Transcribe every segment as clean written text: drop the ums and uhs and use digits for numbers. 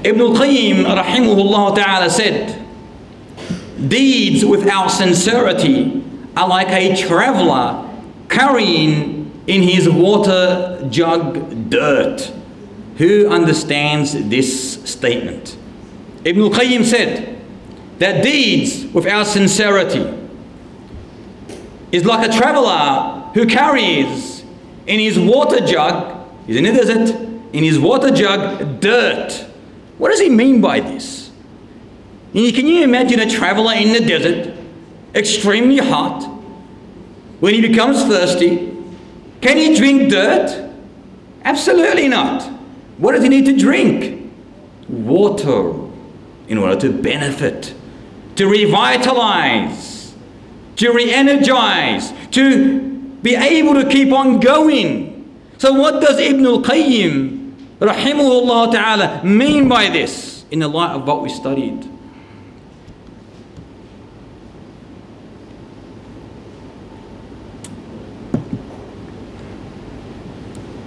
Ibn al-Qayyim rahimahullah ta'ala said, deeds without sincerity are like a traveler carrying in his water jug dirt. Who understands this statement? Ibn al-Qayyim said that deeds without sincerity is like a traveler who carries in his water jug, he's in a desert, in his water jug, dirt. What does he mean by this? Can you imagine a traveler in the desert, extremely hot, when he becomes thirsty? Can he drink dirt? Absolutely not. What does he need to drink? Water, in order to benefit, to revitalize, to re-energize, to be able to keep on going. So what does Ibn al-Qayyim rahimahullah ta'ala mean by this in the light of what we studied?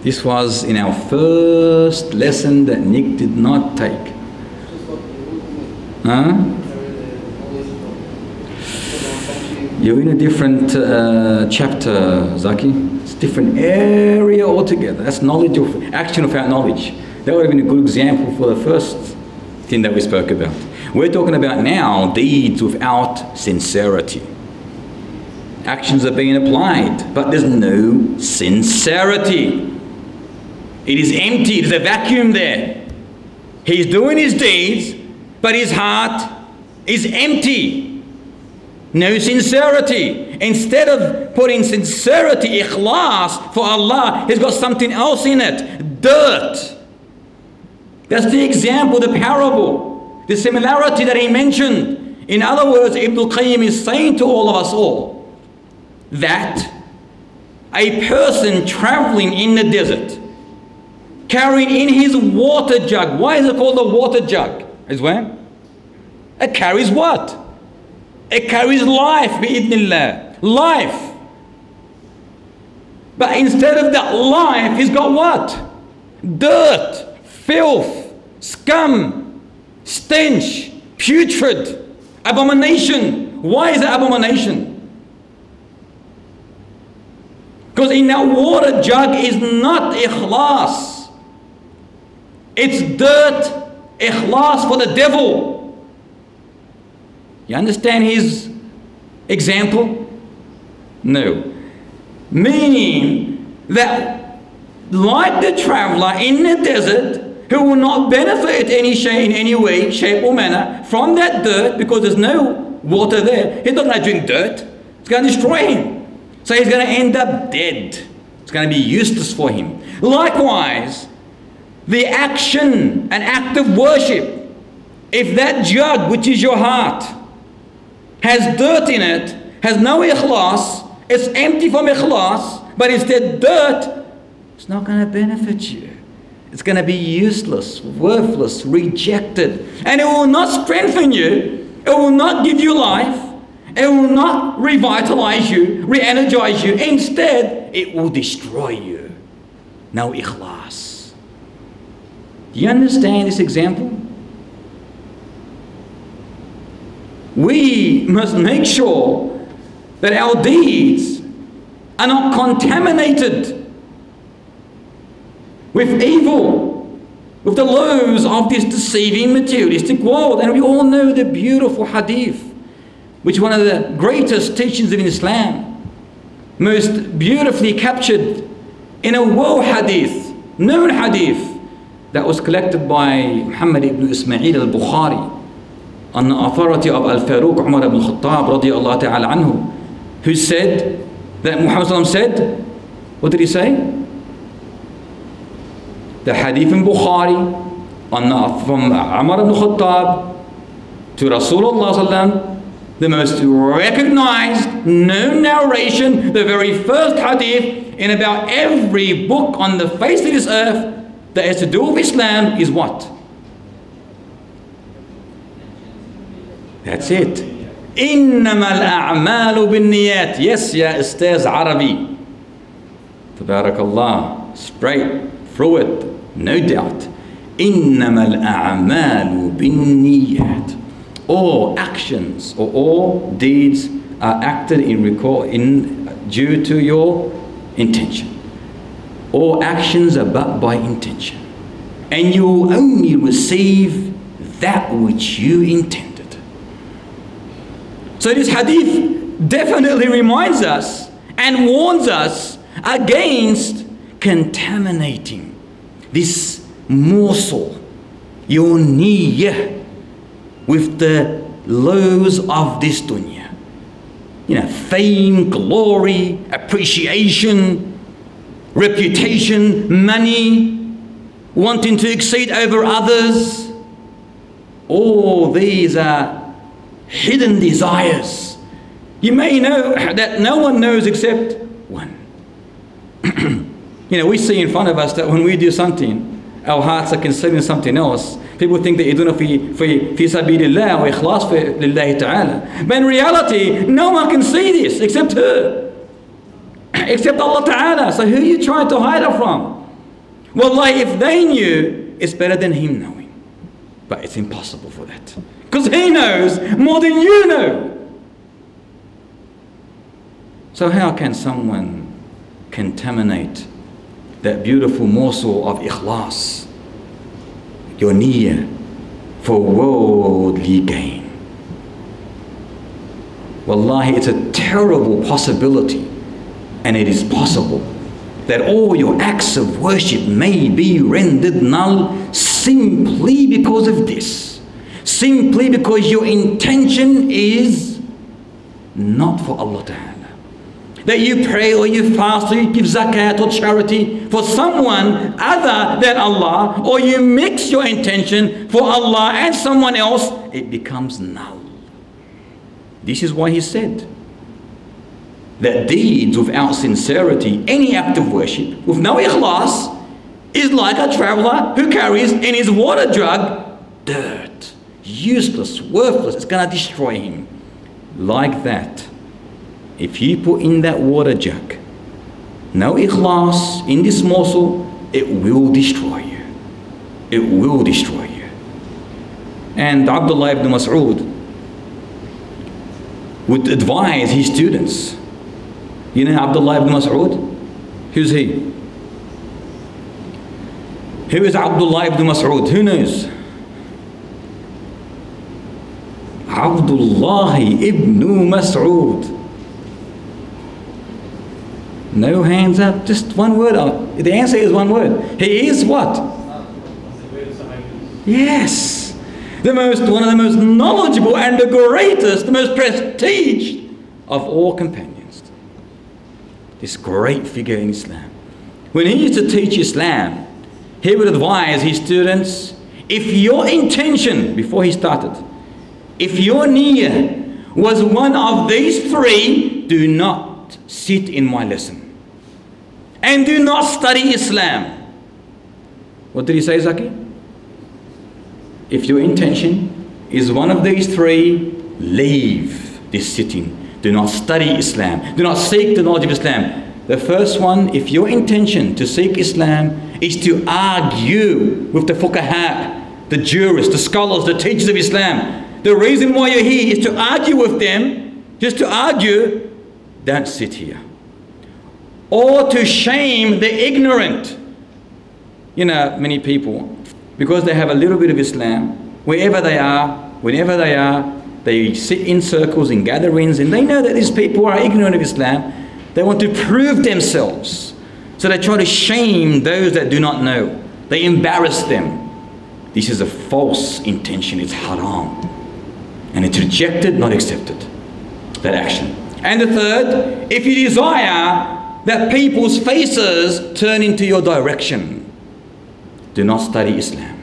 This was in our first lesson that Nick did not take. Huh? You're in a different chapter, Zaki. It's a different area altogether. That's knowledge of action without knowledge. That would have been a good example for the first thing that we spoke about. We're talking about now deeds without sincerity. Actions are being applied, but there's no sincerity. It is empty. There's a vacuum there. He's doing his deeds, but his heart is empty. No sincerity. Instead of putting sincerity, ikhlas for Allah, he's got something else in it. Dirt. That's the example, the parable, the similarity that he mentioned. In other words, Ibn al-Qayyim is saying to all of us all that a person traveling in the desert, carrying in his water jug. Why is it called a water jug? It carries what? It carries life, bi'idhnillah. Life. But instead of that life, he's got what? Dirt, filth, scum, stench, putrid, abomination. Why is it abomination? Because in that water jug is not ikhlas. It's dirt, ikhlas for the devil. You understand his example? No. Meaning that like the traveler in the desert who will not benefit in any way, shape or manner from that dirt because there's no water there. He's not going to drink dirt. It's going to destroy him. So he's going to end up dead. It's going to be useless for him. Likewise, the action, an act of worship, if that jug, which is your heart, has dirt in it, has no ikhlas, it's empty from ikhlas, but instead dirt, it's not going to benefit you. It's going to be useless, worthless, rejected. And it will not strengthen you. It will not give you life. It will not revitalize you, re-energize you. Instead, it will destroy you. No ikhlas. Do you understand this example? We must make sure that our deeds are not contaminated with evil, with the loaves of this deceiving materialistic world. And we all know the beautiful hadith, which is one of the greatest teachings of Islam, most beautifully captured in a world hadith, known hadith, that was collected by Muhammad ibn Ismail al-Bukhari on the authority of Al-Faruq Umar ibn Khattab radiyallahu ta'ala anhu, who said that Muhammad said, what did he say? The hadith in Bukhari from Umar ibn Khattab to Rasulullah, the most recognized, known narration, the very first hadith in about every book on the face of this earth that has to do with Islam is what? That's it. إِنَّمَا الْأَعْمَالُ بِالنِّيَّاتِ. Yes, ya Ustaz Arabi. Tabarakallah. Straight through it, no doubt. إِنَّمَا الْأَعْمَالُ بِالنِّيَّاتِ. All actions or all deeds are acted due to your intention. All actions are but by intention. And you will only receive that which you intended. So this hadith definitely reminds us and warns us against contaminating this morsel, your niyyah, with the lows of this dunya. Fame, glory, appreciation, reputation, money, wanting to exceed over others. All these are hidden desires. You may know that no one knows except one. We see in front of us that when we do something, our hearts are considering something else. People think that يدون في سبيل الله وإخلاص لله تعالى. But in reality, no one can see this except her, except Allah Ta'ala. So who are you trying to hide it from? Wallahi, if they knew, it's better than him knowing. But it's impossible for that, because he knows more than you know. So how can someone contaminate that beautiful morsel of ikhlas, your niyyah, for worldly gain? Wallahi, it's a terrible possibility, and it is possible that all your acts of worship may be rendered null simply because of this. Simply because your intention is not for Allah Ta'ala. That you pray or you fast or you give zakat or charity for someone other than Allah, or you mix your intention for Allah and someone else, it becomes null. This is why he said that deeds without sincerity, any act of worship with no ikhlas, is like a traveler who carries in his water jug dirt. Useless, worthless, it's going to destroy him. Like that, if you put in that water jug no ikhlas in this morsel, it will destroy you. It will destroy you. And Abdullah ibn Mas'ud would advise his students. You know Abdullah ibn Mas'ud? Who's he? Who is Abdullah ibn Mas'ud? Who knows? Abdullah ibn Mas'ud. No hands up, just one word. The answer is one word. He is what? Yes. One of the most knowledgeable and the greatest, the most prestiged of all companions. This great figure in Islam. When he used to teach Islam, he would advise his students, if your intention, before he started, if your niyyah was one of these three, do not sit in my lesson. And do not study Islam. What did he say, Zaki? If your intention is one of these three, leave this sitting. Do not study Islam. Do not seek the knowledge of Islam. The first one, if your intention to seek Islam is to argue with the fuqaha, the jurists, the scholars, the teachers of Islam, the reason why you're here is to argue with them, just to argue, don't sit here. Or to shame the ignorant. Many people, because they have a little bit of Islam, wherever they are, whenever they are, they sit in circles, in gatherings, and they know that these people are ignorant of Islam. They want to prove themselves. So they try to shame those that do not know. They embarrass them. This is a false intention. It's haram. And it's rejected, not accepted. That action. And the third, if you desire that people's faces turn into your direction, do not study Islam.